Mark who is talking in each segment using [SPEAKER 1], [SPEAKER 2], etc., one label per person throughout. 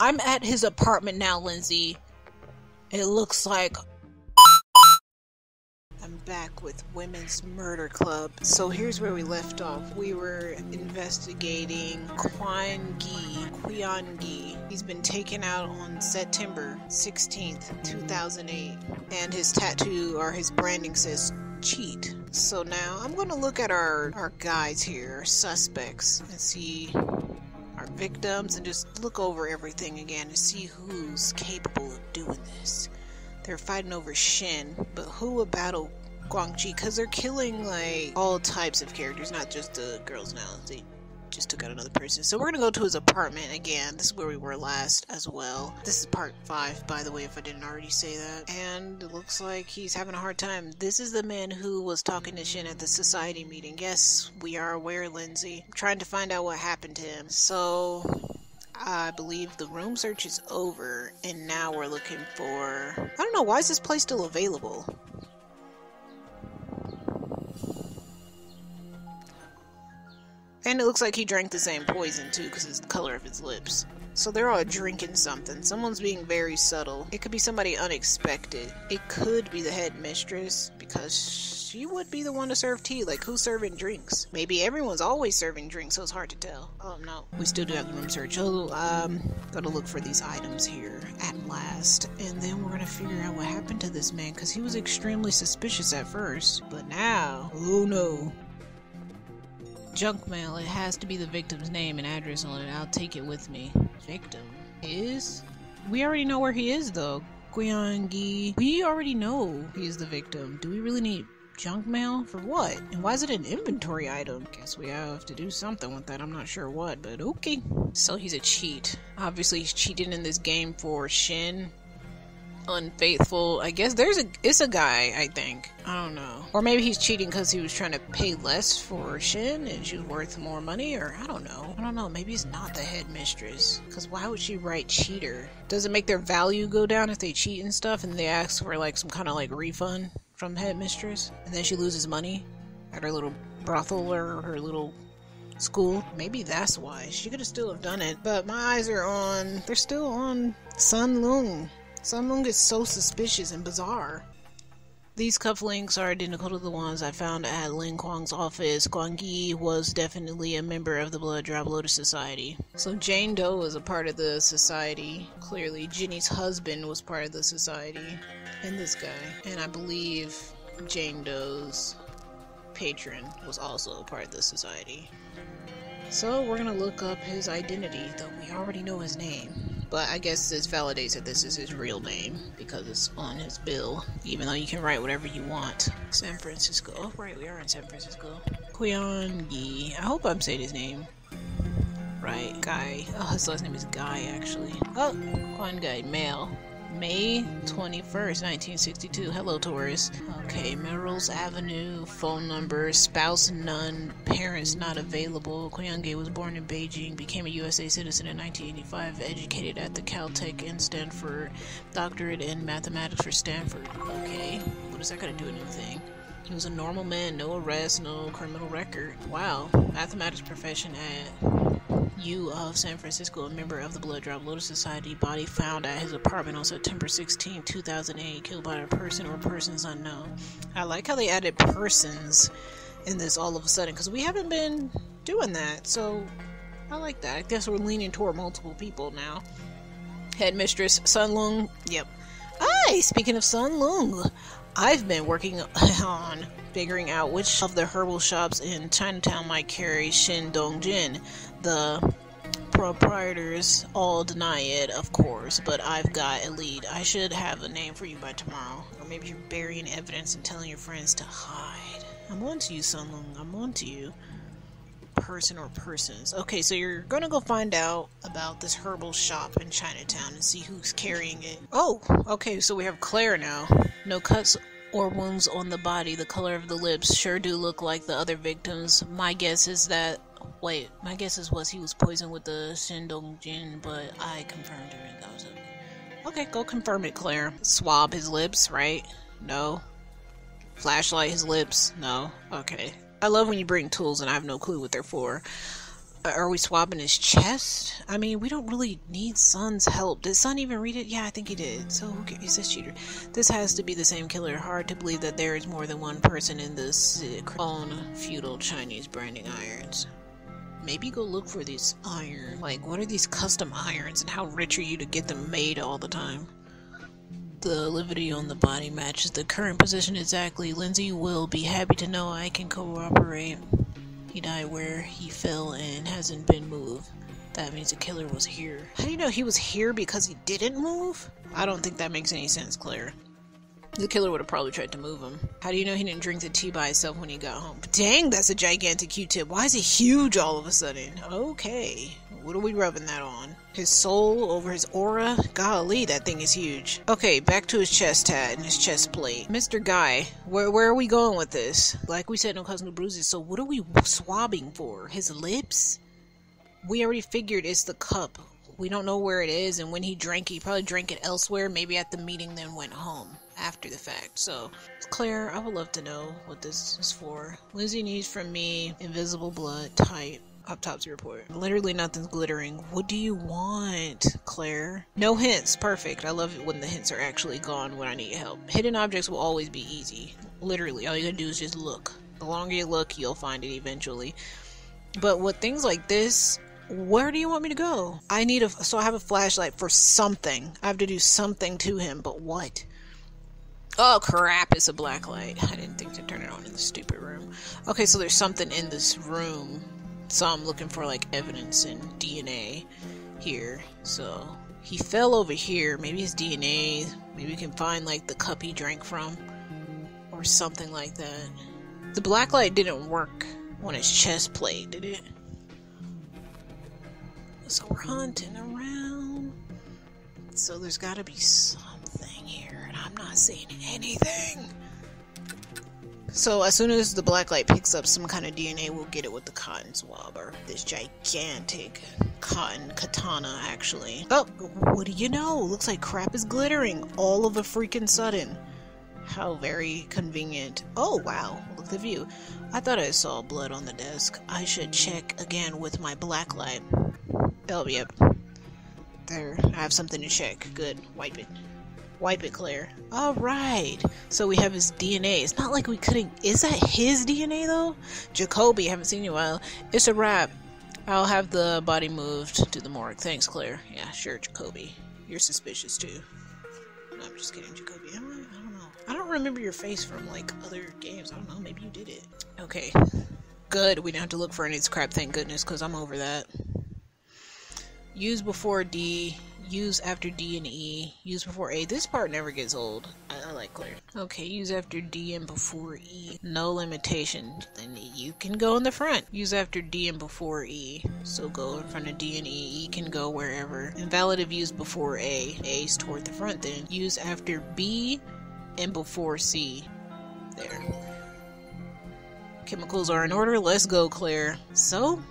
[SPEAKER 1] I'm at his apartment now, Lindsay. It looks like I'm back with Women's Murder Club. So here's where we left off. We were investigating Kwan Gi. He's been taken out on September 16th, 2008. And his tattoo or his branding says cheat. So now I'm going to look at our guys here, our suspects, and see our victims and just look over everything again and see who's capable of doing this. They're fighting over Shin, but who will battle Guangxi? Because they're killing like all types of characters, not just the girls now. They just took out another person. So we're gonna go to his apartment again. This is where we were last as well. This is part 5, by the way, if I didn't already say that. And it looks like he's having a hard time. This is the man who was talking to Shin at the society meeting. Yes, we are aware, Lindsay. I'm trying to find out what happened to him. So I believe the room search is over, and now we're looking for... I don't know, why is this place still available? And it looks like he drank the same poison too, because it's the color of his lips. So they're all drinking something. Someone's being very subtle. It could be somebody unexpected. It could be the head mistress, because she would be the one to serve tea. Like, who's serving drinks? Maybe everyone's always serving drinks, so it's hard to tell. Oh no, we still do have the room search. Oh, gotta look for these items here at last. And then we're gonna figure out what happened to this man, because he was extremely suspicious at first. But now, oh no. Junk mail. It has to be the victim's name and address on it. I'll take it with me. Victim is? We already know where he is though. Guangxi. We already know he's the victim. Do we really need junk mail? For what? And why is it an inventory item? Guess we have to do something with that. I'm not sure what, but okay. So he's a cheat. Obviously he's cheated in this game for Shin. Unfaithful. I guess it's a guy, I think. I don't know. Or maybe he's cheating because he was trying to pay less for Shin and she was worth more money, or I don't know. Maybe it's not the head mistress. Because why would she write cheater? Does it make their value go down if they cheat and stuff and they ask for like some kind of like refund from the head mistress? And then she loses money at her little brothel or her little school? Maybe that's why. She could have still have done it. But my eyes are on... They're still on Sun Loong. Sun Loong is so suspicious and bizarre. These cufflinks are identical to the ones I found at Lin Kuang's office. Guangxi was definitely a member of the Blood Drop Lotus Society. So Jane Doe was a part of the society. Clearly, Jenny's husband was part of the society. And this guy. And I believe Jane Doe's patron was also a part of the society. So we're gonna look up his identity, though we already know his name. But I guess this validates that this is his real name, because it's on his bill, even though you can write whatever you want. San Francisco. Oh, right, we are in San Francisco. Guangxi. I hope I'm saying his name right. Guy. Oh, his last name is Guy, actually. Oh, Guangxi, male. May 21st, 1962. Hello, Taurus. Okay, Melrose Avenue, phone number, spouse none, parents not available. Guangxi was born in Beijing, became a USA citizen in 1985, educated at the Caltech in Stanford, doctorate in mathematics for Stanford. Okay, what is that gonna do with anything? He was a normal man, no arrest, no criminal record. Wow, mathematics profession at U of San Francisco, a member of the Blood Drop Lotus Society. Body found at his apartment on September 16, 2008, killed by a person or persons unknown. I like how they added persons in this all of a sudden, because we haven't been doing that, so I like that. I guess we're leaning toward multiple people now. Headmistress Sun Loong. Yep. Hi, speaking of Sun Loong, I've been working on figuring out which of the herbal shops in Chinatown might carry Shin Dongjin. The proprietors all deny it, of course, but I've got a lead. I should have a name for you by tomorrow. Or maybe you're burying evidence and telling your friends to hide. I'm on to you, Sun Loong. I'm on to you. Person or persons. Okay, so you're gonna go find out about this herbal shop in Chinatown and see who's carrying it. Oh, okay, so we have Claire now. No cuts or wounds on the body. The color of the lips sure do look like the other victims. My guess is that... Wait, my guess was he was poisoned with the Shindongjin, but I confirmed her and that was it. Okay, go confirm it, Claire. Swab his lips, right? No. Flashlight his lips? No. Okay. I love when you bring tools and I have no clue what they're for. Are we swabbing his chest? I mean, we don't really need Sun's help. Did Sun even read it? Yeah, I think he did. So who cares? He says cheater. This has to be the same killer. Hard to believe that there is more than one person in this own feudal Chinese branding irons. Maybe go look for these irons. Like, what are these custom irons and how rich are you to get them made all the time? The lividity on the body matches the current position exactly. Lindsay will be happy to know I can cooperate. He died where he fell and hasn't been moved. That means the killer was here. How do you know he was here because he didn't move? I don't think that makes any sense, Claire. The killer would have probably tried to move him. How do you know he didn't drink the tea by himself when he got home? Dang, that's a gigantic Q-tip. Why is it huge all of a sudden? Okay, what are we rubbing that on? His soul over his aura? Golly, that thing is huge. Okay, back to his chest tat and his chest plate. Mr. Guy, where are we going with this? Like we said, no cuts, no bruises, so what are we swabbing for? His lips? We already figured it's the cup. We don't know where it is, and when he drank, he probably drank it elsewhere, maybe at the meeting, then went home after the fact. So, Claire, I would love to know what this is for. Lizzie needs from me invisible blood type autopsy report. Literally nothing's glittering. What do you want, Claire? No hints. Perfect. I love it when the hints are actually gone when I need help. Hidden objects will always be easy. Literally, all you gotta do is just look. The longer you look, you'll find it eventually. But with things like this, where do you want me to go? I have a flashlight for something. I have to do something to him, but what? Oh crap, it's a black light. I didn't think to turn it on in the stupid room. Okay, so there's something in this room. So I'm looking for like evidence and DNA here. So he fell over here. Maybe his DNA. Maybe we can find like the cup he drank from. Or something like that. The black light didn't work on his chest plate, did it? So we're hunting around. So there's gotta be something here, and I'm not seeing anything. So as soon as the black light picks up some kind of DNA, we'll get it with the cotton swab, or this gigantic cotton katana, actually. Oh, what do you know? Looks like crap is glittering all of a freaking sudden. How very convenient. Oh, wow. Look at the view. I thought I saw blood on the desk. I should check again with my black light. Oh, yep. There, I have something to check. Good. Wipe it. Wipe it, Claire. Alright. So we have his DNA. It's not like we couldn't... Is that his DNA, though? Jacoby, haven't seen you in a while. It's a wrap. I'll have the body moved to the morgue. Thanks, Claire. Yeah, sure, Jacoby. You're suspicious, too. No, I'm just kidding, Jacoby. I don't know. I don't remember your face from, like, other games. I don't know. Maybe you did it. Okay. Good. We don't have to look for any crap, thank goodness, because I'm over that. Use before D, use after D and E, use before A. This part never gets old. I like Claire. Okay, use after D and before E. No limitation. Then you can go in the front. Use after D and before E. So go in front of D and E. E can go wherever. Invalid if used before A. A's toward the front then. Use after B and before C. There. Chemicals are in order. Let's go, Claire. So...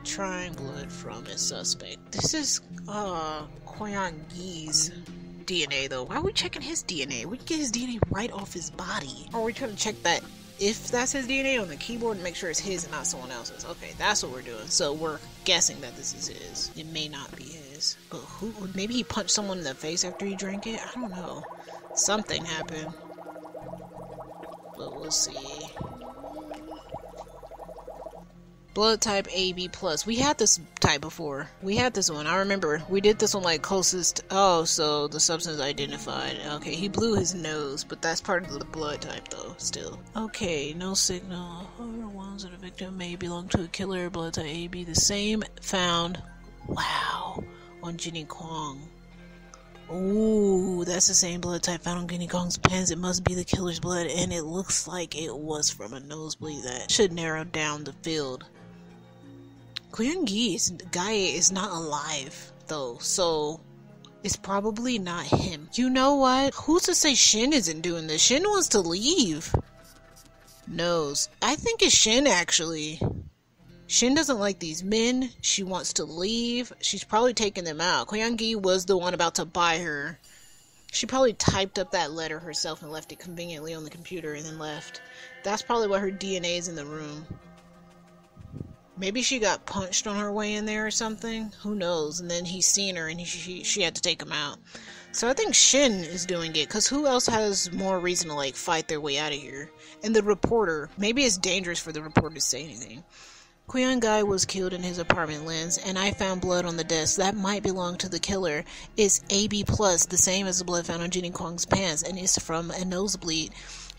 [SPEAKER 1] trying blood from a suspect. This is Koyangi's DNA though. Why are we checking his DNA? We can get his DNA right off his body. Or are we trying to check that if that's his DNA on the keyboard and make sure it's his and not someone else's? Okay, that's what we're doing. So we're guessing that this is his. It may not be his. But who? Maybe he punched someone in the face after he drank it? I don't know. Something happened. But we'll see. Blood type AB+. We had this type before. We had this one. I remember. We did this one like closest. Oh, so the substance identified. Okay, he blew his nose, but that's part of the blood type though, still. Okay, no signal. Other ones of the victim may belong to a killer. Blood type AB. The same found. Wow. On Ginny Kong. Ooh, that's the same blood type found on Ginny Kong's pens. It must be the killer's blood, and it looks like it was from a nosebleed. That should narrow down the field. Koyangi's guy is not alive, though, so it's probably not him. You know what? Who's to say Shin isn't doing this? Shin wants to leave. Knows. I think it's Shin, actually. Shin doesn't like these men. She wants to leave. She's probably taking them out. Koyangi was the one about to buy her. She probably typed up that letter herself and left it conveniently on the computer and then left. That's probably why her DNA is in the room. Maybe she got punched on her way in there or something. Who knows? And then he's seen her and she had to take him out. So I think Shin is doing it, because who else has more reason to, like, fight their way out of here? And the reporter. Maybe it's dangerous for the reporter to say anything. Kweon Guy was killed in his apartment, Lens, and I found blood on the desk. That might belong to the killer. It's AB+, the same as the blood found on Jenny Kwang's pants, and it's from a nosebleed.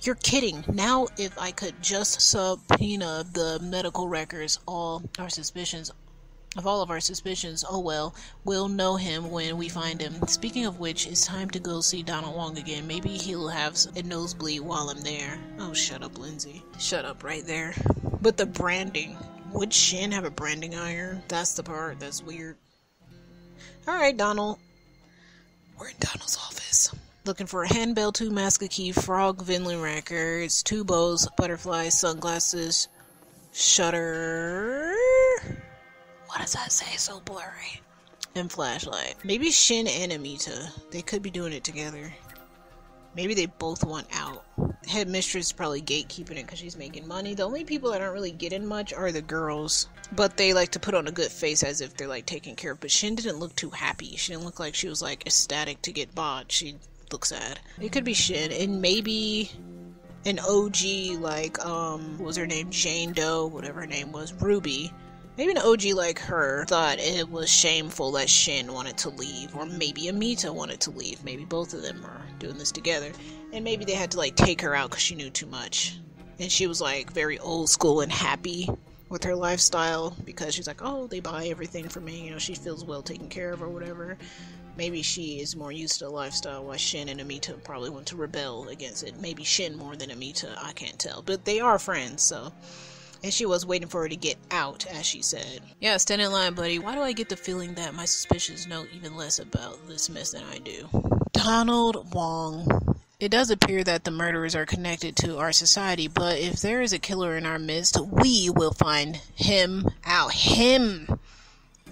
[SPEAKER 1] You're kidding. Now, if I could just subpoena the medical records, all of our suspicions, oh well, we'll know him when we find him. Speaking of which, it's time to go see Donald Wong again. Maybe he'll have a nosebleed while I'm there. Oh, shut up, Lindsay. Shut up right there. But the branding. Would Shin have a branding iron? That's the part that's weird. Alright, Donald. We're in Donald's office. Looking for a handbell, 2 mask, a key, frog, Vinland records, 2 bows, butterflies, sunglasses, shutter. What does that say? So blurry. And flashlight. Maybe Shin and Amita. They could be doing it together. Maybe they both want out. Headmistress is probably gatekeeping it because she's making money. The only people that aren't really getting much are the girls. But they like to put on a good face as if they're, like, taken care of. But Shin didn't look too happy. She didn't look like she was, like, ecstatic to get bought. She looked sad. It could be Shin. And maybe an OG, like, what was her name? Jane Doe, whatever her name was. Ruby. Maybe an OG like her thought it was shameful that Shin wanted to leave, or maybe Amita wanted to leave. Maybe both of them are doing this together, and maybe they had to, like, take her out because she knew too much, and she was, like, very old school and happy with her lifestyle because she's like, oh, they buy everything for me, you know, she feels well taken care of or whatever. Maybe she is more used to the lifestyle, while Shin and Amita probably want to rebel against it. Maybe Shin more than Amita, I can't tell, but they are friends, so. And she was waiting for her to get out, as she said. Yeah, stand in line, buddy. Why do I get the feeling that my suspicions know even less about this mess than I do? Donald Wong. It does appear that the murderers are connected to our society, but if there is a killer in our midst, we will find him out. Him!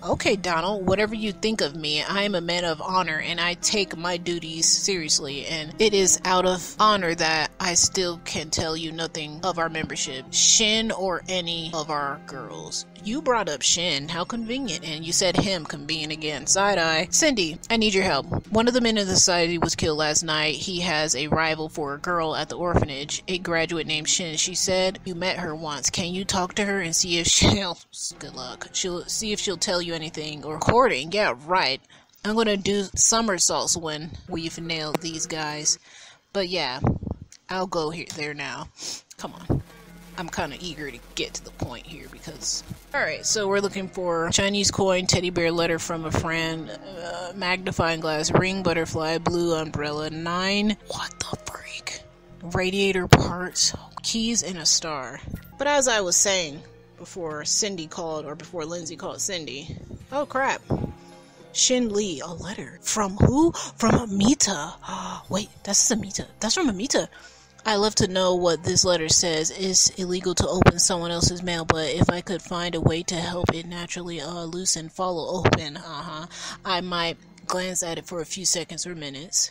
[SPEAKER 1] Okay, Donald, whatever you think of me, I am a man of honor, and I take my duties seriously, and it is out of honor that I still can tell you nothing of our membership, Shin or any of our girls. You brought up Shin, how convenient, and you said him, convenient again. Side-eye. Cindy, I need your help. One of the men in the society was killed last night. He has a rival for a girl at the orphanage, a graduate named Shin. She said you met her once. Can you talk to her and see if she'll... Good luck. She'll see if she'll tell you anything. Or recording, yeah, right. I'm gonna do somersaults when we've nailed these guys. But yeah, I'll go there now. Come on. I'm kind of eager to get to the point here because... Alright, so we're looking for Chinese coin, teddy bear, letter from a friend, magnifying glass, ring, butterfly, blue umbrella, 9... What the freak? Radiator parts, keys, and a star. But as I was saying before Cindy called, or before Lindsay called Cindy... Oh crap. Shin Lee, a letter. From who? From Amita. Wait, that's Amita. That's from Amita. I love to know what this letter says. It's illegal to open someone else's mail, but if I could find a way to help it naturally loosen, follow open, I might glance at it for a few seconds or minutes.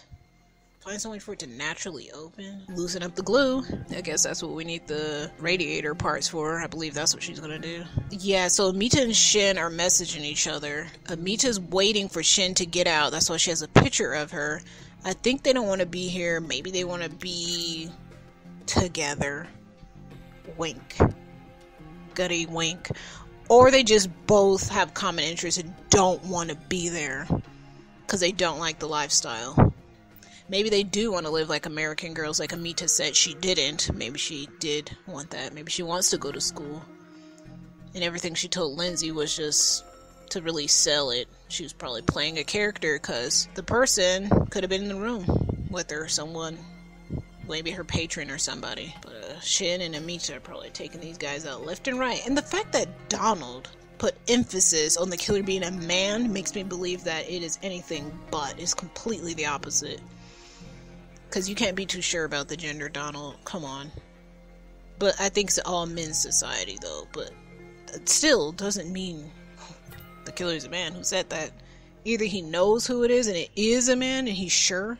[SPEAKER 1] Find some way for it to naturally open? Loosen up the glue. I guess that's what we need the radiator parts for. I believe that's what she's gonna do. Yeah, so Amita and Shin are messaging each other. Amita's waiting for Shin to get out. That's why she has a picture of her. I think they don't want to be here. Maybe they want to be together. Wink. Gutty wink. Or they just both have common interests and don't want to be there because they don't like the lifestyle. Maybe they do want to live like American girls, like Amita said she didn't. Maybe she did want that. Maybe she wants to go to school. And everything she told Lindsay was just to really sell it. She was probably playing a character because the person could have been in the room with her, someone, maybe her patron or somebody. But Shin and Amita are probably taking these guys out left and right. And the fact that Donald put emphasis on the killer being a man makes me believe that it is anything but. It's completely the opposite. Because you can't be too sure about the gender, Donald. Come on. But I think it's all men's society, though. But it still doesn't mean the killer's a man. Who said that? Either he knows who it is and it is a man and he's sure,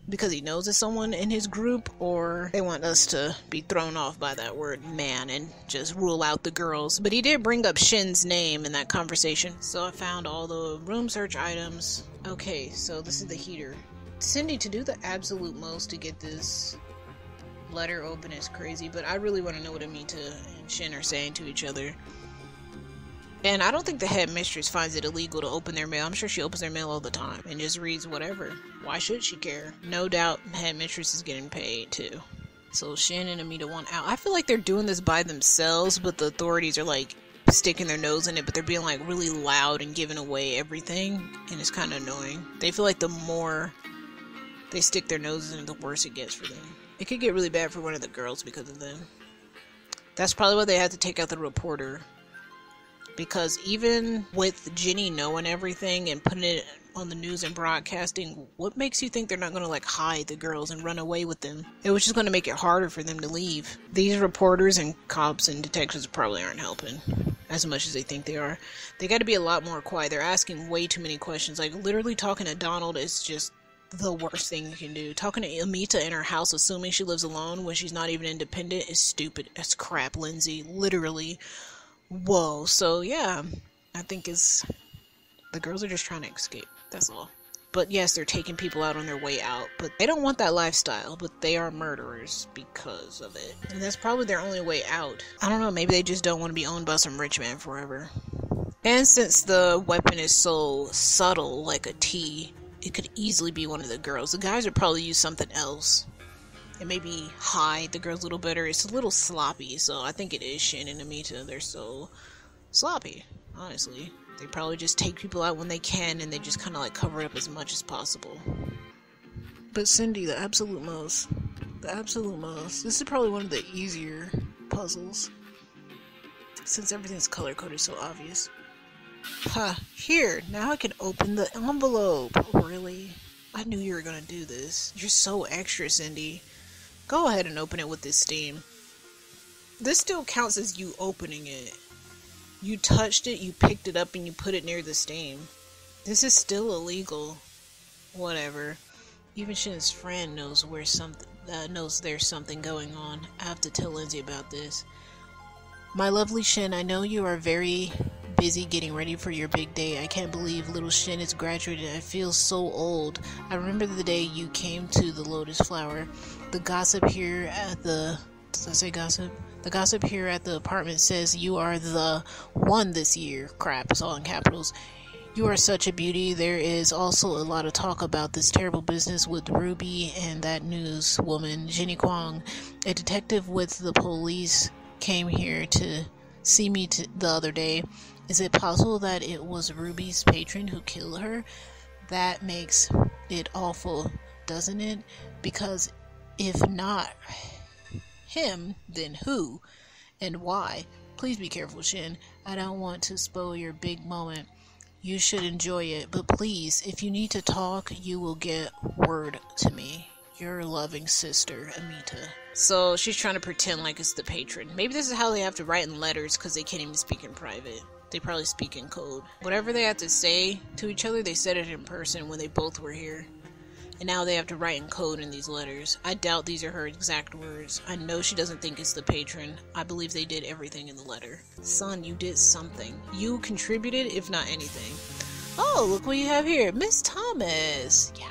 [SPEAKER 1] because he knows it's someone in his group, or they want us to be thrown off by that word man and just rule out the girls. But he did bring up Shin's name in that conversation. So I found all the room search items. Okay, so this is the heater. Cindy, to do the absolute most to get this letter open is crazy, but I really want to know what Amita and Shin are saying to each other. And I don't think the headmistress finds it illegal to open their mail. I'm sure she opens their mail all the time and just reads whatever. Why should she care? No doubt headmistress is getting paid too. So Shin and Amita want out. I feel like they're doing this by themselves, but the authorities are like sticking their nose in it, but they're being like really loud and giving away everything, and it's kind of annoying. They feel like the more they stick their noses in it, the worse it gets for them. It could get really bad for one of the girls because of them. That's probably why they had to take out the reporter. Because even with Jenny knowing everything and putting it on the news and broadcasting, what makes you think they're not going to like hide the girls and run away with them? It was just going to make it harder for them to leave. These reporters and cops and detectives probably aren't helping as much as they think they are. They got to be a lot more quiet. They're asking way too many questions. Like literally talking to Donald is just the worst thing you can do. Talking to Amita in her house assuming she lives alone when she's not even independent is stupid as crap, Lindsay. Literally. Whoa. So yeah, I think the girls are just trying to escape. That's all. But yes, they're taking people out on their way out, but they don't want that lifestyle, but they are murderers because of it. And that's probably their only way out. I don't know, maybe they just don't want to be owned by some rich man forever. And since the weapon is so subtle, like a T, it could easily be one of the girls. The guys would probably use something else. And maybe hide the girls a little better. It's a little sloppy, so I think it is Shin and Amita. They're so sloppy, honestly. They probably just take people out when they can, and they just kind of like cover it up as much as possible. But Cindy, the absolute most. The absolute most. This is probably one of the easier puzzles, since everything's color-coded so obvious. Here, now I can open the envelope. Really? I knew you were gonna do this. You're so extra, Cindy. Go ahead and open it with this steam. This still counts as you opening it. You touched it, you picked it up, and you put it near the steam. This is still illegal. Whatever. Even Shin's friend knows knows there's something going on. I have to tell Lindsay about this. My lovely Shin, I know you are very busy getting ready for your big day. I can't believe little Shin is graduated. I feel so old. I remember the day you came to the Lotus Flower. The gossip here at the... Did I say gossip? The gossip here at the apartment says you are the one this year. Crap, it's all in capitals. You are such a beauty. There is also a lot of talk about this terrible business with Ruby and that news woman, Jenny Kwong. A detective with the police came here to see me the other day. Is it possible that it was Ruby's patron who killed her? That makes it awful, doesn't it? Because if not him, then who? And why? Please be careful, Shin. I don't want to spoil your big moment. You should enjoy it, but please, if you need to talk, you will get word to me. Your loving sister, Amita. So she's trying to pretend like it's the patron. Maybe this is how they have to write in letters because they can't even speak in private. They probably speak in code. Whatever they have to say to each other, they said it in person when they both were here. And now they have to write in code in these letters. I doubt these are her exact words. I know she doesn't think it's the patron. I believe they did everything in the letter. Son, you did something. You contributed, if not anything. Oh, look what you have here. Miss Thomas. Yeah.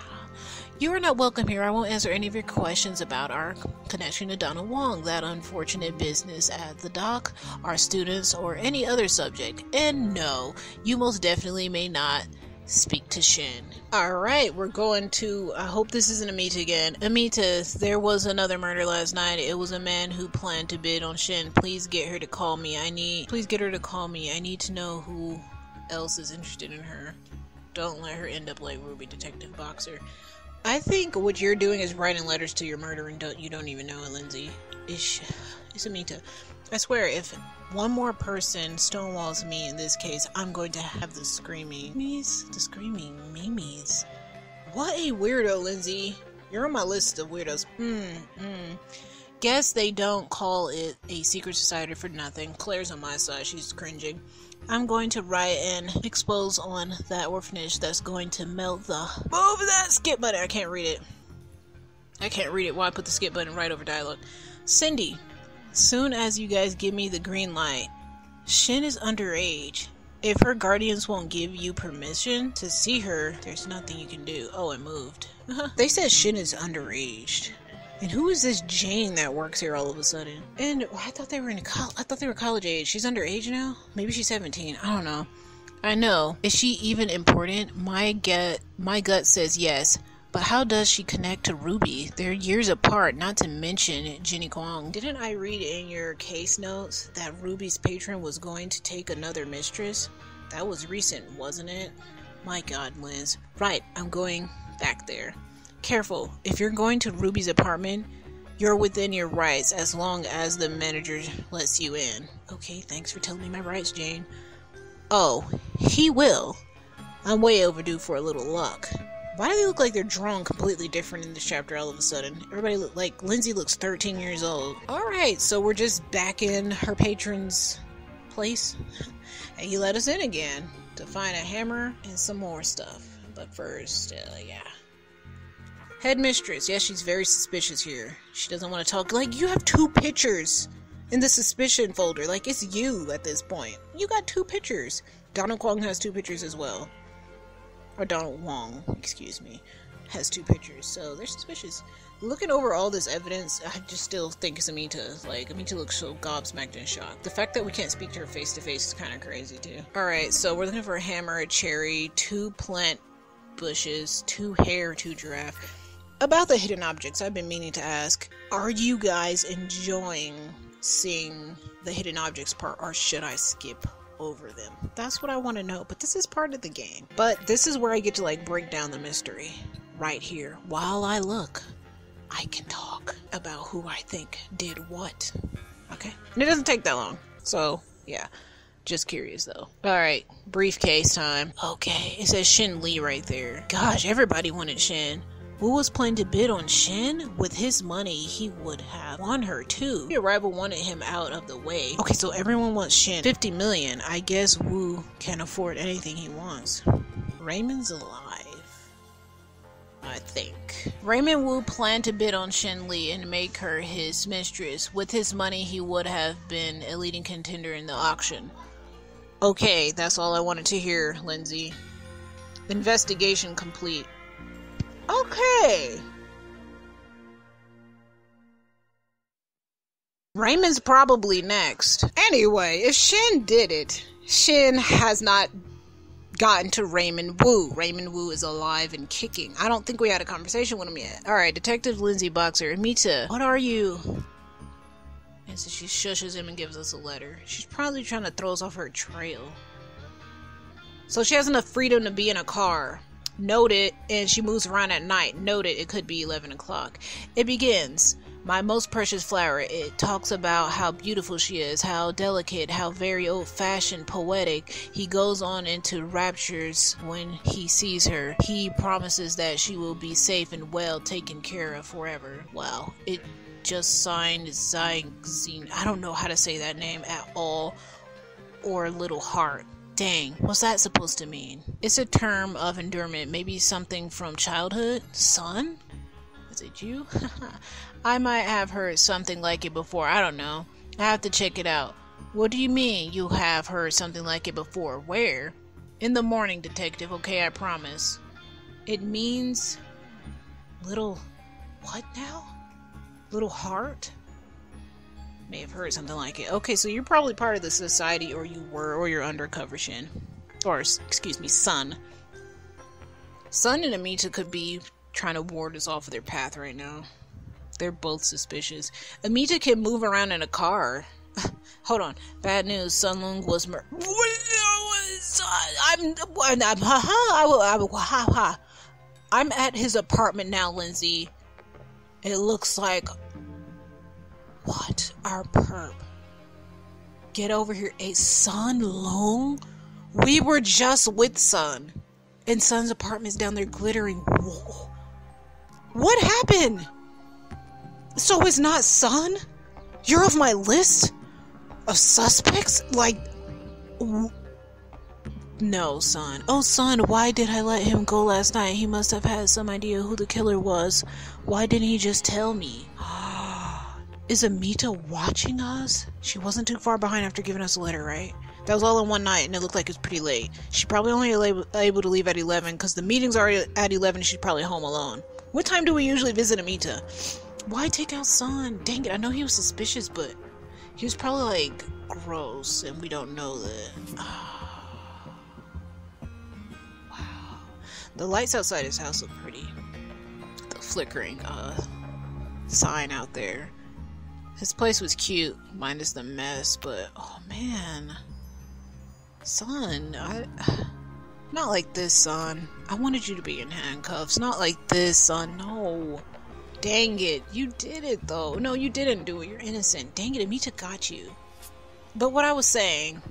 [SPEAKER 1] You are not welcome here. I won't answer any of your questions about our connection to Donna Wong, that unfortunate business at the dock, our students, or any other subject. And no, you most definitely may not speak to Shin. Alright, we're going to... I hope this isn't Amita again. Amita, there was another murder last night. It was a man who planned to bid on Shin. Please get her to call me. Please get her to call me. I need to know who else is interested in her. Don't let her end up like Ruby Detective Boxer. I think what you're doing is writing letters to your murderer and you don't even know it, Lindsay. It's Amita. I swear, if one more person stonewalls me in this case, I'm going to have the screaming memes. What a weirdo, Lindsay. You're on my list of weirdos. Guess they don't call it a secret society for nothing. Claire's on my side. She's cringing. I'm going to write and expose on that orphanage that's going to melt the... Move that skip button. I can't read it. I can't read it. Why put the skip button right over dialogue? Cindy, soon as you guys give me the green light, Shin is underage. If her guardians won't give you permission to see her, there's nothing you can do. Oh, it moved. They said Shin is underage. And who is this Jane that works here all of a sudden? And I thought they were I thought they were college age. She's underage now? Maybe she's 17. I don't know. I know. Is she even important? My gut says yes. But how does she connect to Ruby? They're years apart, not to mention Jenny Kwong. Didn't I read in your case notes that Ruby's patron was going to take another mistress? That was recent, wasn't it? My god, Liz. Right, I'm going back there. Careful, if you're going to Ruby's apartment, you're within your rights as long as the manager lets you in. Okay, thanks for telling me my rights, Jane. Oh, he will. I'm way overdue for a little luck. Why do they look like they're drawn completely different in this chapter all of a sudden? Everybody look like Lindsay looks 13 years old. Alright, so we're just back in her patron's place. And he let us in again to find a hammer and some more stuff. But first, yeah. Headmistress. Yes, she's very suspicious here. She doesn't want to talk. Like, you have 2 pictures in the suspicion folder. Like, it's you at this point. You got 2 pictures. Donald Kwong has 2 pictures as well. Or Donald Wong, excuse me, has 2 pictures, so they're suspicious. Looking over all this evidence, I just still think it's Amita. Like, Amita looks so gobsmacked and shocked. The fact that we can't speak to her face to face is kind of crazy, too. Alright, so we're looking for a hammer, a cherry, 2 plant bushes, 2 hair, 2 giraffe. About the hidden objects, I've been meaning to ask, are you guys enjoying seeing the hidden objects part, or should I skip over them? That's what I want to know, but this is part of the game. But this is where I get to like break down the mystery. Right here. While I look, I can talk about who I think did what. Okay? And it doesn't take that long. So, yeah. Just curious though. Alright, briefcase time. Okay, it says Shin Lee right there. Gosh, everybody wanted Shin. Wu was planning to bid on Shin? With his money, he would have won her too. The rival wanted him out of the way. Okay, so everyone wants Shin. 50 million. I guess Wu can afford anything he wants. Raymond's alive, I think. Raymond Wu planned to bid on Shin Lee and make her his mistress. With his money, he would have been a leading contender in the auction. Okay, that's all I wanted to hear, Lindsay. Investigation complete. Okay. Raymond's probably next. Anyway, if Shin did it, Shin has not gotten to Raymond Wu. Raymond Wu is alive and kicking. I don't think we had a conversation with him yet. Alright, Detective Lindsay Boxer. Amita, what are you? And so she shushes him and gives us a letter. She's probably trying to throw us off her trail. So she has enough freedom to be in a car. Noted, and she moves around at night. Noted, it could be 11 o'clock. It begins. My most precious flower. It talks about how beautiful she is, how delicate, how very old-fashioned, poetic. He goes on into raptures when he sees her. He promises that she will be safe and well taken care of forever. Wow. It just signed Zine. I don't know how to say that name at all. Or Little Heart. Dang, what's that supposed to mean? It's a term of endearment, maybe something from childhood? Son? Is it you? I might have heard something like it before, I don't know. I have to check it out. What do you mean you have heard something like it before? Where? In the morning, detective, okay, I promise. It means... little... what now? Little heart? May have heard something like it. Okay, so you're probably part of the society, or you were, or you're undercover, Shin. Or, excuse me, Sun. Sun and Amita could be trying to ward us off of their path right now. They're both suspicious. Amita can move around in a car. Hold on. Bad news. Sun Loong was I'm at his apartment now, Lindsay. It looks like... what? Our perp. Get over here. A Sun Loong? We were just with Sun. And Sun's apartment's down there glittering. Whoa. What happened? So it's not Sun? You're off my list of suspects? Like... No, son. Oh, son, why did I let him go last night? He must have had some idea who the killer was. Why didn't he just tell me? Is Amita watching us? She wasn't too far behind after giving us a letter, right? That was all in one night, and it looked like it was pretty late. She probably only able to leave at 11, because the meeting's already at 11, and she's probably home alone. What time do we usually visit Amita? Why take out Son? Dang it, I know he was suspicious, but he was probably, like, gross, and we don't know that. Wow. The lights outside his house look pretty. The flickering, sign out there. His place was cute, minus the mess, but, oh man. Son, not like this, son. I wanted you to be in handcuffs. Not like this, son. No. Dang it. You did it, though. No, you didn't do it. You're innocent. Dang it, Amita got you. But what I was saying...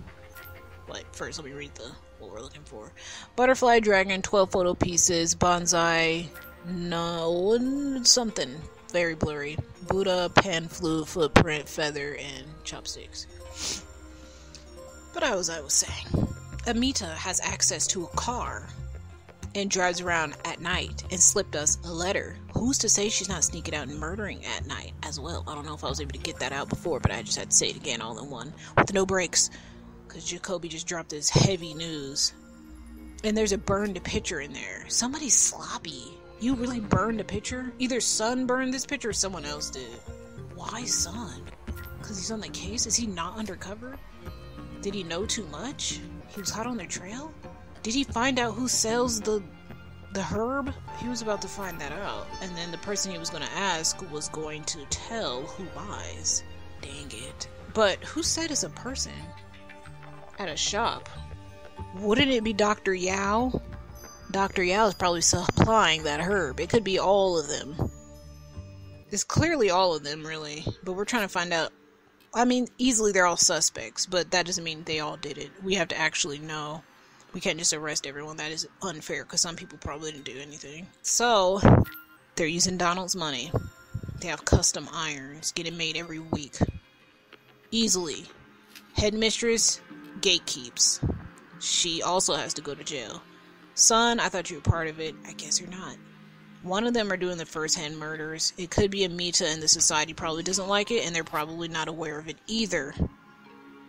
[SPEAKER 1] Like, first, let me read what we're looking for. Butterfly, dragon, 12 photo pieces, bonsai, no, something. Very blurry. Buddha, pan, flute, footprint, feather, and chopsticks. But as I was saying, Amita has access to a car and drives around at night and slipped us a letter. Who's to say she's not sneaking out and murdering at night as well? I don't know if I was able to get that out before, but I just had to say it again all in one with no breaks because Jacoby just dropped this heavy news. And there's a burned picture in there. Somebody's sloppy. You really burned a picture? Either Son burned this picture or someone else did. Why Son? Because he's on the case? Is he not undercover? Did he know too much? He was hot on their trail? Did he find out who sells the herb? He was about to find that out. And then the person he was going to ask was going to tell who buys. Dang it. But who said it's a person? At a shop? Wouldn't it be Dr. Yao? Dr. Yao is probably supplying that herb. It could be all of them. It's clearly all of them, really. But we're trying to find out. I mean, easily they're all suspects, but that doesn't mean they all did it. We have to actually know. We can't just arrest everyone. That is unfair, because some people probably didn't do anything. So, they're using Donald's money. They have custom irons getting made every week. Easily. Headmistress, gatekeeps. She also has to go to jail. Son, I thought you were part of it. I guess you're not. One of them are doing the first-hand murders. It could be Amita, and the society probably doesn't like it, and they're probably not aware of it either.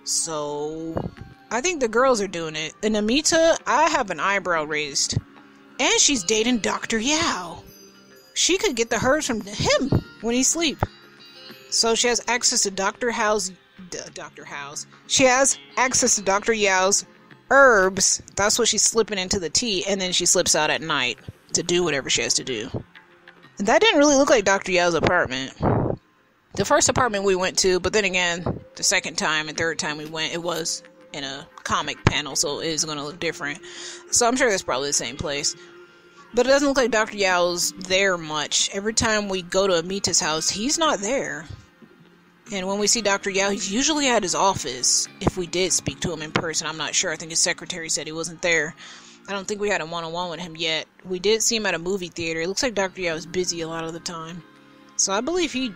[SPEAKER 1] So, I think the girls are doing it. And Amita, I have an eyebrow raised. And she's dating Dr. Yao. She could get the herbs from him when he sleep. So she has access to She has access to Dr. Yao's herbs. That's what she's slipping into the tea, and then she slips out at night to do whatever she has to do. And that didn't really look like Dr. Yao's apartment. The first apartment we went to, but then again, the second time and third time we went, it was in a comic panel, so it is going to look different. So I'm sure that's probably the same place. But it doesn't look like Dr. Yao's there much. Every time we go to Amita's house, he's not there. And when we see Dr. Yao, he's usually at his office. If we did speak to him in person, I'm not sure. I think his secretary said he wasn't there. I don't think we had a one-on-one with him yet. We did see him at a movie theater. It looks like Dr. Yao is busy a lot of the time. So I believe he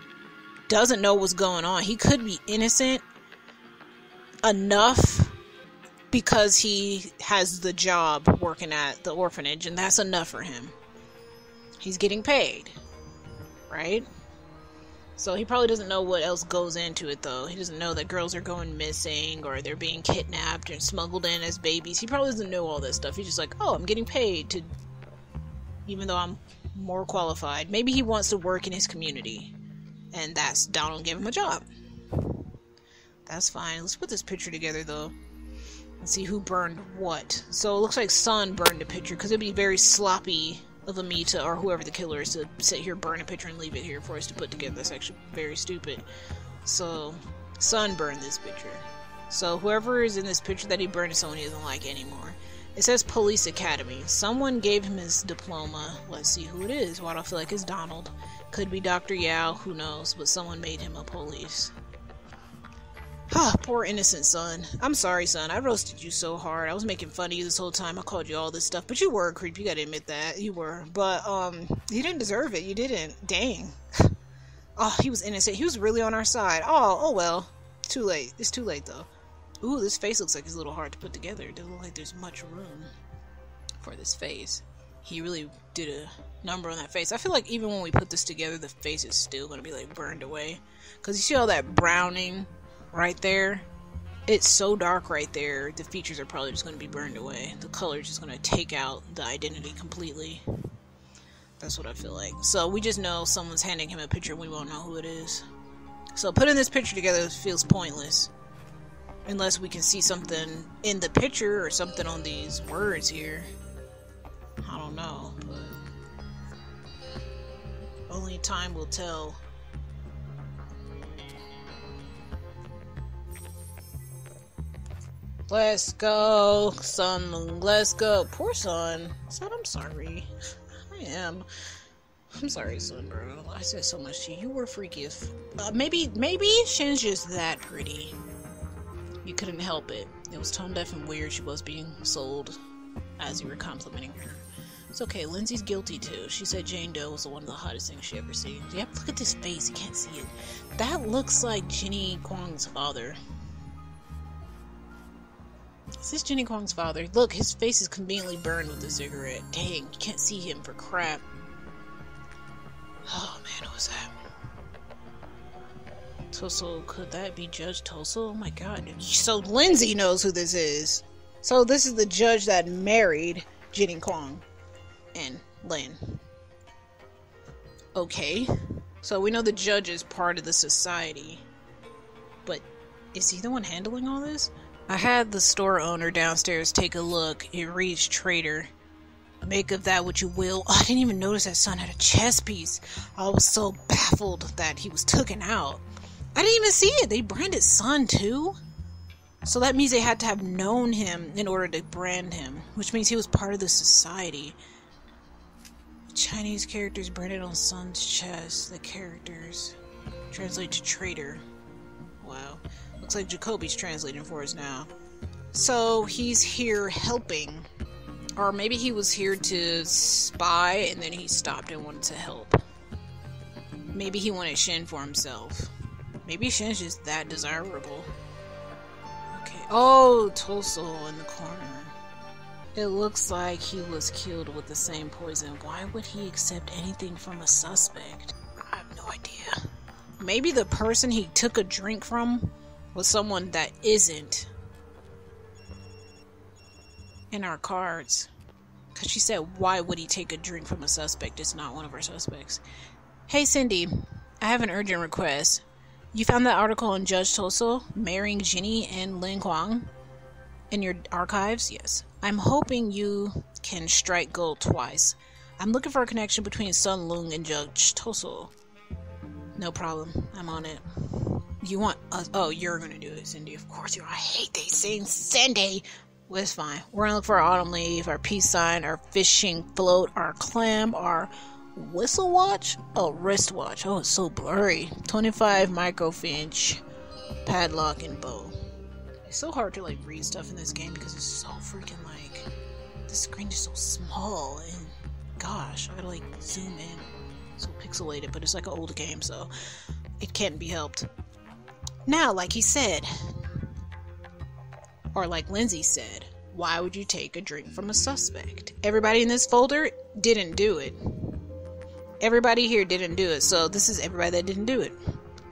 [SPEAKER 1] doesn't know what's going on. He could be innocent enough because he has the job working at the orphanage, and that's enough for him. He's getting paid, right? So he probably doesn't know what else goes into it, though. He doesn't know that girls are going missing or they're being kidnapped and smuggled in as babies. He probably doesn't know all that stuff. He's just like, oh, I'm getting paid to, even though I'm more qualified. Maybe he wants to work in his community, and that's Donald gave him a job. That's fine. Let's put this picture together, though. Let's see who burned what. So it looks like Son burned a picture, because it'd be very sloppy of Amita or whoever the killer is to sit here, burn a picture, and leave it here for us to put together. That's actually very stupid. So, Son burned this picture. So, whoever is in this picture that he burned is someone he doesn't like anymore. It says Police Academy. Someone gave him his diploma. Let's see who it is. Why do I feel like it's Donald? Could be Dr. Yao, who knows, but someone made him a police. Ah, poor innocent Son. I'm sorry, Son. I roasted you so hard. I was making fun of you this whole time. I called you all this stuff. But you were a creep. You gotta admit that. You were. But, you didn't deserve it. You didn't. Dang. Oh, he was innocent. He was really on our side. Oh well. Too late. It's too late, though. Ooh, this face looks like it's a little hard to put together. It doesn't look like there's much room for this face. He really did a number on that face. I feel like even when we put this together, the face is still going to be like burned away. Because you see all that browning right there? It's so dark right there, the features are probably just going to be burned away. The color is just going to take out the identity completely. That's what I feel like. So we just know someone's handing him a picture and we won't know who it is. So putting this picture together feels pointless. Unless we can see something in the picture or something on these words here. I don't know, but only time will tell. Let's go, Son. Let's go. Poor Son. Son, I'm sorry. I am. I'm sorry, Son, bro. I said so much to you. You were freaky as maybe Shin's just that pretty. You couldn't help it. It was tone deaf and weird. She was being sold as you were complimenting her. It's okay. Lindsay's guilty too. She said Jane Doe was one of the hottest things she ever seen. Yep, look at this face. You can't see it. That looks like Jenny Kwang's father. Is this Jenny Kwang's father? Look, his face is conveniently burned with a cigarette. Dang, you can't see him for crap. Oh man, who was that? Toso, could that be Judge Toso? Oh my god. So Lindsay knows who this is. So this is the judge that married Jenny Kwang and Lin. Okay. So we know the judge is part of the society. But is he the one handling all this? I had the store owner downstairs take a look. It reads traitor. Make of that what you will. Oh, I didn't even notice that Son had a chess piece. I was so baffled that he was taken out. I didn't even see it. They branded Son too? So that means they had to have known him in order to brand him. Which means he was part of the society. Chinese characters branded on Son's chest. The characters translate to traitor. Wow. Looks like Jacoby's translating for us now. So he's here helping. Or maybe he was here to spy and then he stopped and wanted to help. Maybe he wanted Shin for himself. Maybe Shin's just that desirable. Okay. Oh, Toso in the corner. It looks like he was killed with the same poison. Why would he accept anything from a suspect? I have no idea. Maybe the person he took a drink from was someone that isn't in our cards. Because she said, why would he take a drink from a suspect? It's not one of our suspects. Hey Cindy, I have an urgent request. You found that article on Judge Toso marrying Jenny and Lin Kwang in your archives? Yes. I'm hoping you can strike gold twice. I'm looking for a connection between Sun Loong and Judge Toso. No problem. I'm on it. You want us? Oh, you're gonna do it, Cindy. Of course you are. I hate they saying Cindy. Well, it's fine. We're gonna look for our autumn leaf, our peace sign, our fishing float, our clam, our whistle watch? Oh, wristwatch. Oh, it's so blurry. 25 microfinch, padlock, and bow. It's so hard to like read stuff in this game because it's so freaking like the screen is so small and gosh, I gotta like zoom in. So pixelated, but it's like an old game, so it can't be helped. Now, like he said, or like Lindsay said, why would you take a drink from a suspect? Everybody in this folder didn't do it. Everybody here didn't do it, so this is everybody that didn't do it.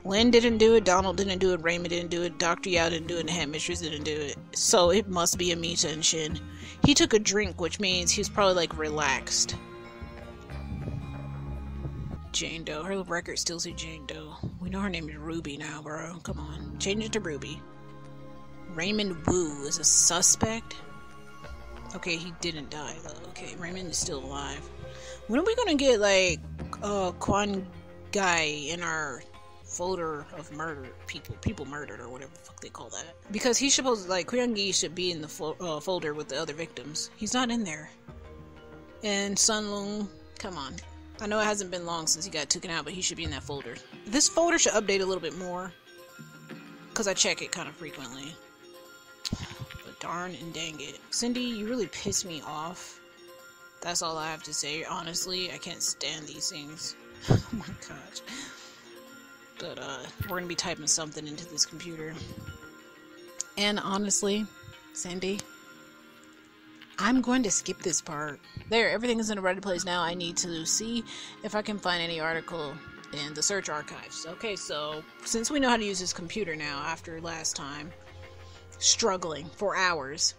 [SPEAKER 1] Lynn didn't do it, Donald didn't do it, Raymond didn't do it, Dr. Yao didn't do it, and the headmistress didn't do it. So it must be Amita and Shin. He took a drink, which means he was probably like relaxed. Jane Doe. Her record still says Jane Doe. We know her name is Ruby now, bro. Come on. Change it to Ruby. Raymond Wu is a suspect? Okay, he didn't die, though. Okay, Raymond is still alive. When are we gonna get, like, Quan Guy in our folder of murder people murdered, or whatever the fuck they call that? Because he's supposed to, like, Kwon Gi should be in the folder with the other victims. He's not in there. And Sun Loong, come on. I know it hasn't been long since he got taken out, but he should be in that folder. This folder should update a little bit more, because I check it kind of frequently. But darn and dang it. Cindy, you really pissed me off. That's all I have to say. Honestly, I can't stand these things. Oh my gosh. But, we're gonna be typing something into this computer. And honestly, Cindy, I'm going to skip this part. There, everything is in the right place now. I need to see if I can find any article in the search archives. Okay, so since we know how to use this computer now after last time struggling for hours,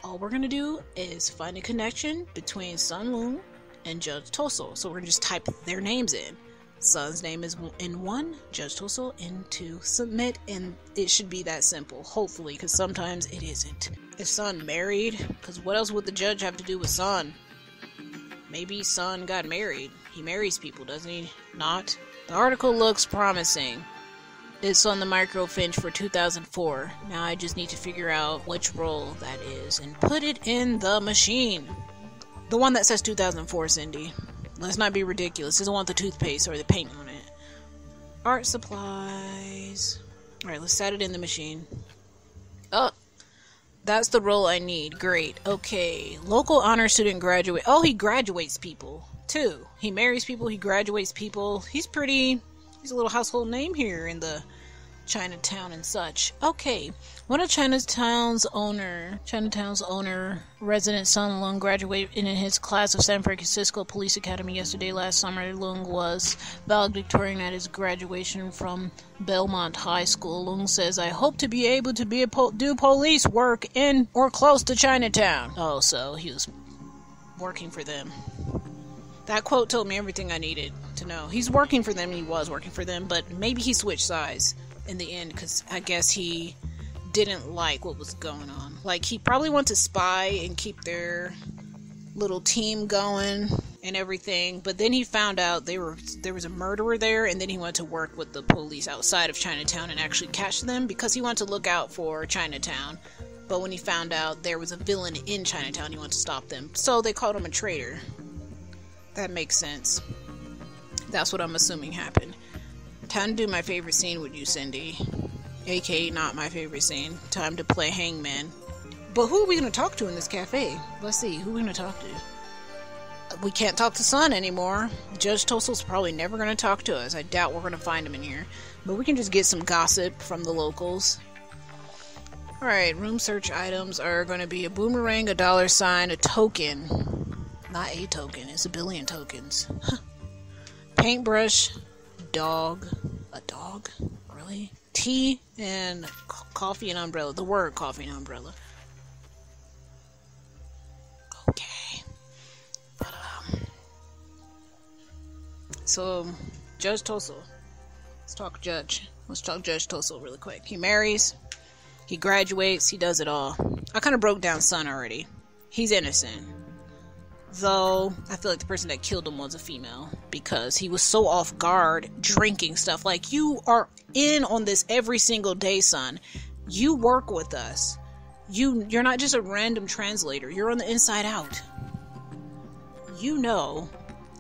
[SPEAKER 1] all we're going to do is find a connection between Sun Loong and Judge Tosul. So we're going to just type their names in. Sun's name is in 1, Judge Tosul in 2, submit, and it should be that simple, hopefully, because sometimes it isn't. Is Sun married? Because what else would the judge have to do with Sun? Maybe Sun got married. He marries people, doesn't he? Not? The article looks promising. It's on the microfinch for 2004. Now I just need to figure out which role that is and put it in the machine. The one that says 2004, Cindy. Let's not be ridiculous. Doesn't want the toothpaste or the paint on it. Art supplies. Alright, let's set it in the machine. Oh, that's the role I need. Great. Okay. Local honor student graduate. Oh, he graduates people, too. He marries people. He graduates people. He's a little household name here in the Chinatown and such. Okay. One of Chinatown's owner, resident Sun Loong, graduated in his class of San Francisco Police Academy yesterday. Last summer, Loong was valedictorian at his graduation from Belmont High School. Loong says, "I hope to be able to do police work in or close to Chinatown." Oh, so he was working for them. That quote told me everything I needed to know. He's working for them, he was working for them, but maybe he switched sides in the end, because I guess he didn't like what was going on. Like, he probably wanted to spy and keep their little team going and everything, but then he found out there was a murderer there, and then he wanted to work with the police outside of Chinatown and actually catch them, because he wanted to look out for Chinatown. But when he found out there was a villain in Chinatown, he wanted to stop them. So they called him a traitor. That makes sense. That's what I'm assuming happened. Time to do my favorite scene with you, Cindy. AKA not my favorite scene. Time to play hangman. But who are we going to talk to in this cafe? Let's see. Who are we going to talk to? We can't talk to Sun anymore. Judge Tosul's probably never going to talk to us. I doubt we're going to find him in here. But we can just get some gossip from the locals. Alright, room search items are going to be a boomerang, a $, a token. Not a token, it's a billion tokens. Paintbrush, dog. A dog? Really? Tea and coffee and umbrella. The word coffee and umbrella. Okay. But, so, Judge Tosul. Let's talk Judge Tosul really quick. He marries. He graduates. He does it all. I kind of broke down Sun already. He's innocent. Though, I feel like the person that killed him was a female, because he was so off guard, drinking stuff. Like, you are in on this every single day, Sun. You work with us. You're not just a random translator. You're on the inside out. You know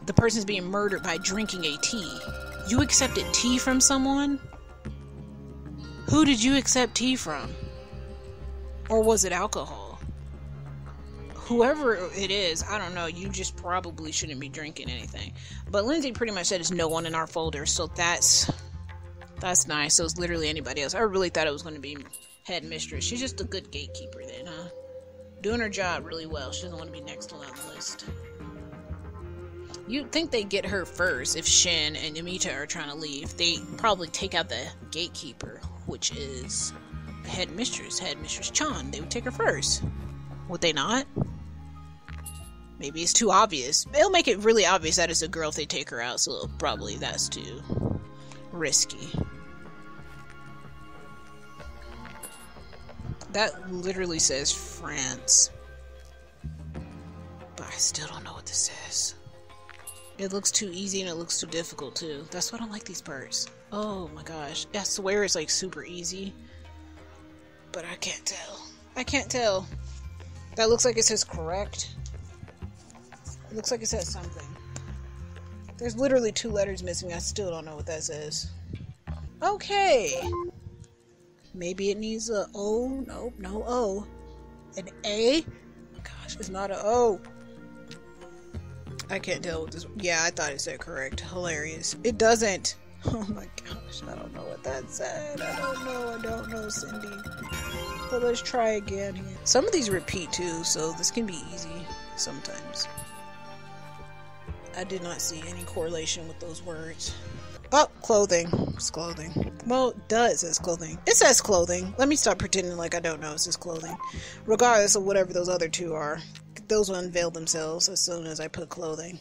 [SPEAKER 1] the person's being murdered by drinking a tea. You accepted tea from someone? Who did you accept tea from? Or was it alcohol? Whoever it is, I don't know, you just probably shouldn't be drinking anything. But Lindsay pretty much said it's no one in our folder, so that's nice. So it's literally anybody else. I really thought it was going to be head mistress. She's just a good gatekeeper then, huh? Doing her job really well. She doesn't want to be next on that list. You'd think they'd get her first if Shin and Yamita are trying to leave. They probably take out the gatekeeper, which is head mistress Chan. They would take her first. Would they not? Maybe it's too obvious. It'll make it really obvious that it's a girl if they take her out, so probably that's too risky. That literally says France. But I still don't know what this says. It looks too easy and it looks too difficult too. That's why I don't like these parts. Oh my gosh. I swear it's like super easy. But I can't tell. I can't tell. That looks like it says correct. It looks like it says something. There's literally 2 letters missing. I still don't know what that says. Okay. Maybe it needs a O. Nope, no O. An A? Gosh, it's not a O. I can't tell what this... Yeah, I thought it said correct. Hilarious. It doesn't. Oh my gosh, I don't know what that said. I don't know, Cindy. But let's try again here. Some of these repeat too, so this can be easy sometimes. I did not see any correlation with those words. Oh, clothing. It's clothing. Well, duh, it says clothing. It says clothing. Let me stop pretending like I don't know it says clothing. Regardless of whatever those other two are. Those will unveil themselves as soon as I put clothing.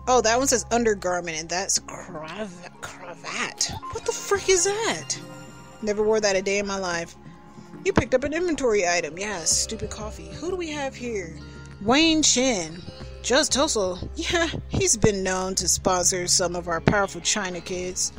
[SPEAKER 1] Oh, that one says undergarment, and that's cravat. What the frick is that? Never wore that a day in my life. You picked up an inventory item. Yes, stupid coffee. Who do we have here? Wayne Shin. Just Tulsa. Yeah, he's been known to sponsor some of our powerful China kids.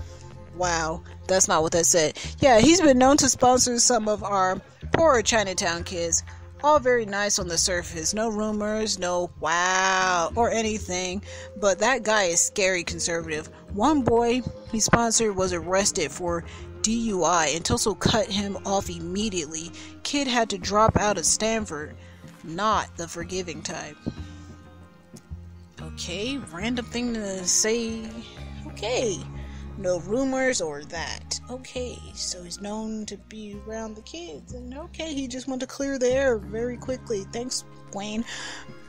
[SPEAKER 1] Wow, that's not what that said. Yeah, he's been known to sponsor some of our poorer Chinatown kids. All very nice on the surface. No rumors, no wow or anything. But that guy is scary conservative. One boy he sponsored was arrested for DUI and Tulsa cut him off immediately. Kid had to drop out of Stanford. Not the forgiving type. Okay, random thing to say. Okay, no rumors or that. Okay, so he's known to be around the kids, and okay, he just wanted to clear the air very quickly. Thanks, Wayne.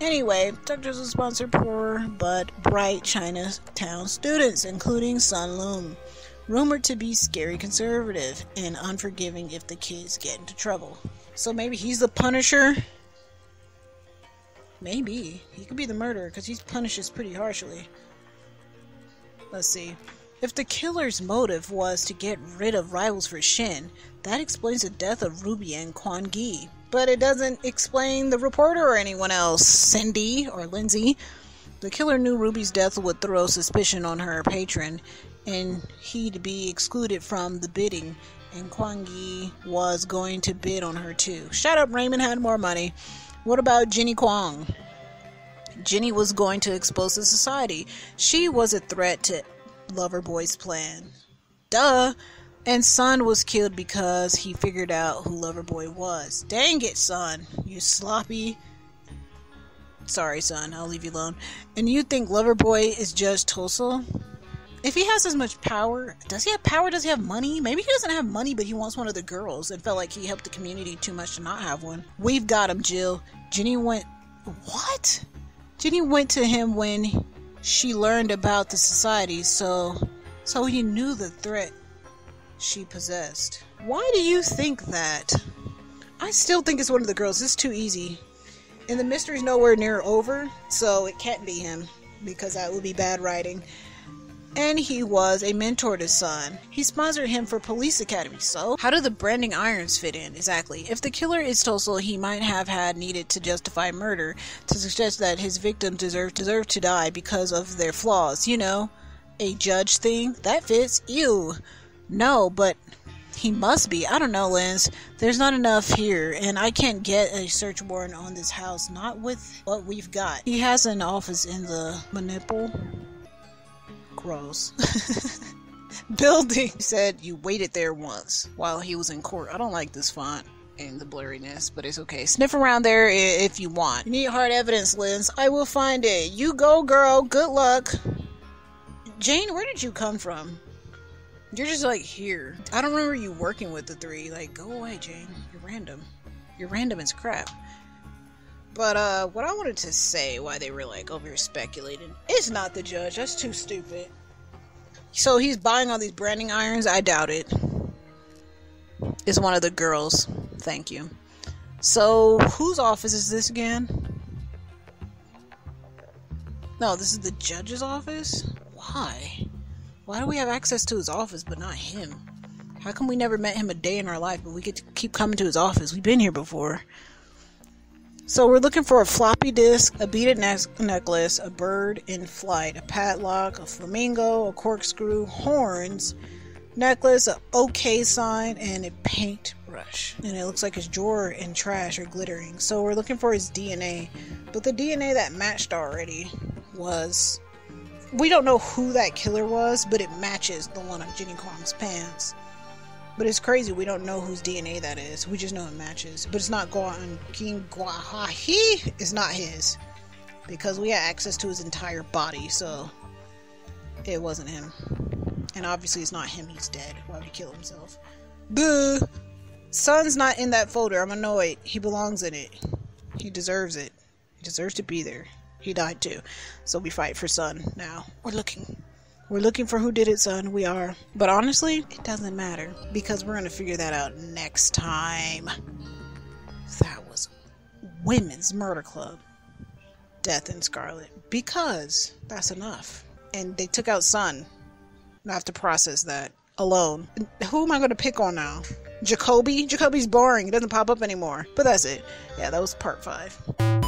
[SPEAKER 1] Anyway, doctors will sponsor poor but bright Chinatown students, including son Loong, rumored to be scary conservative and unforgiving if the kids get into trouble. So maybe he's the Punisher? Maybe. He could be the murderer, because he punishes pretty harshly. Let's see. If the killer's motive was to get rid of rivals for Shin, that explains the death of Ruby and Quan Gi. But it doesn't explain the reporter or anyone else, Cindy or Lindsay. The killer knew Ruby's death would throw suspicion on her patron, and he'd be excluded from the bidding, and Quan Gi was going to bid on her too. Shut up, Raymond had more money. What about Jenny Kwong? Jenny was going to expose the society. She was a threat to Loverboy's plan. Duh! And Son was killed because he figured out who Loverboy was. Dang it, Son. You sloppy... Sorry, Son. I'll leave you alone. And you think Loverboy is just Tulsa? If he has as much power... Does he have power? Does he have money? Maybe he doesn't have money, but he wants one of the girls and felt like he helped the community too much to not have one. We've got him, Jill. Jenny went... What? Jenny went to him when she learned about the society, so he knew the threat she possessed. Why do you think that? I still think it's one of the girls. It's too easy. And the mystery's nowhere near over, so it can't be him, because that would be bad writing. And he was a mentor to Son. He sponsored him for police academy, so how do the branding irons fit in? Exactly. If the killer is Tulsa, he might have had needed to justify murder to suggest that his victims deserve to die because of their flaws. You know, a judge thing. That fits. Ew. No, but he must be. I don't know, Lens. There's not enough here, and I can't get a search warrant on this house, not with what we've got. He has an office in the Manipul. Gross. Building. He said you waited there once while he was in court. I don't like this font and the blurriness, but it's okay. Sniff around there if you want. You need hard evidence, Lens. I will find it. You go, girl. Good luck. Jane, where did you come from? You're just like here. I don't remember you working with the three. Like, go away, Jane. You're random. You're random as crap. But, what I wanted to say, why they were, like, over here speculating, it's not the judge. That's too stupid. So he's buying all these branding irons? I doubt it. It's one of the girls. Thank you. So, whose office is this again? No, this is the judge's office? Why? Why do we have access to his office, but not him? How come we never met him a day in our life, but we get to keep coming to his office? We've been here before. So we're looking for a floppy disk, a beaded necklace, a bird in flight, a padlock, a flamingo, a corkscrew, horns, necklace, a OK sign, and a paintbrush. And it looks like his drawer and trash are glittering. So we're looking for his DNA. But the DNA that matched already was... We don't know who that killer was, but it matches the one on Jenny Kwong's pants. But it's crazy, we don't know whose DNA that is. We just know it matches. But it's not King Guahahi. It's not his. Because we had access to his entire body, so it wasn't him. And obviously it's not him, he's dead. Why would he kill himself? Boo! Sun's not in that folder. I'm annoyed. He belongs in it. He deserves it. He deserves to be there. He died too. So we fight for Sun now. We're looking for who did it, Sun. We are. But honestly, it doesn't matter. Because we're going to figure that out next time. That was Women's Murder Club. Death in Scarlet. Because that's enough. And they took out Sun. I have to process that alone. Who am I going to pick on now? Jacoby? Jacoby's boring. It doesn't pop up anymore. But that's it. Yeah, that was part 5.